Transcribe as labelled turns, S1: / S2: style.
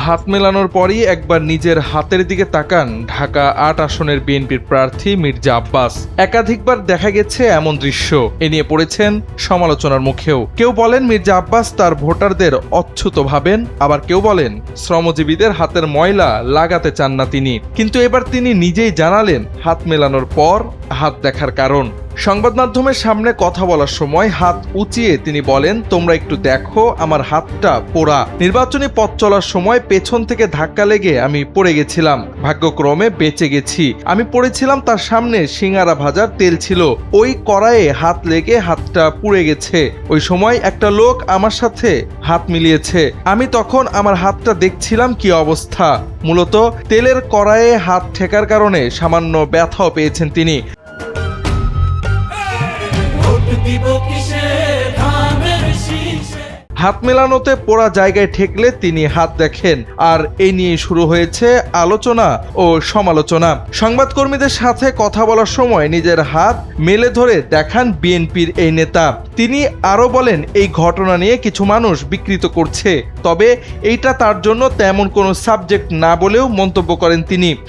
S1: হাত মেলানোর পরই একবার নিজের হাতের দিকে তাকান ঢাকা ৮ আসনের বিএনপির প্রার্থী মির্জা আব্বাস। একাধিকবার দেখা গেছে এমন দৃশ্য। এ নিয়ে পড়েছেন সমালোচনার মুখেও। কেউ বলেন মির্জা আব্বাস তার ভোটারদের অচ্ছুত ভাবেন, আবার কেউ বলেন শ্রমজীবীদের হাতের ময়লা লাগাতে চান না তিনি। কিন্তু এবার তিনি নিজেই জানালেন হাত মেলানোর পর হাত দেখার কারণ। সংবাদ মাধ্যমের সামনে কথা বলার সময় হাত উঁচিয়ে তিনি বলেন, তোমরা একটু দেখো আমার হাতটা পোড়া। নির্বাচনী পথ চলার সময় পেছন থেকে ধাক্কা লেগে আমি পড়ে গেছিলাম, ভাগ্যক্রমে বেঁচে গেছি। আমি পড়েছিলাম তার সামনে সিঙ্গারা ভাজার তেল ছিল, ওই কড়াইয়ে হাত লেগে হাতটা পুড়ে গেছে। ওই সময় একটা লোক আমার সাথে হাত মিলিয়েছে, আমি তখন আমার হাতটা দেখছিলাম কি অবস্থা। মূলত তেলের কড়াইয়ে হাত ঠেকার কারণে সামান্য ব্যথাও পেয়েছেন তিনি। হাত মেলানোতে পোড়া জায়গায় ঠেকলে তিনি হাত দেখেন, আর এই নিয়ে শুরু হয়েছে আলোচনা ও সমালোচনা। সংবাদকর্মীদের সাথে কথা বলার সময় নিজের হাত মেলে ধরে দেখান বিএনপির এই নেতা। তিনি আরও বলেন, এই ঘটনা নিয়ে কিছু মানুষ বিকৃত করছে, তবে এইটা তার জন্য তেমন কোনো সাবজেক্ট না বলেও মন্তব্য করেন তিনি।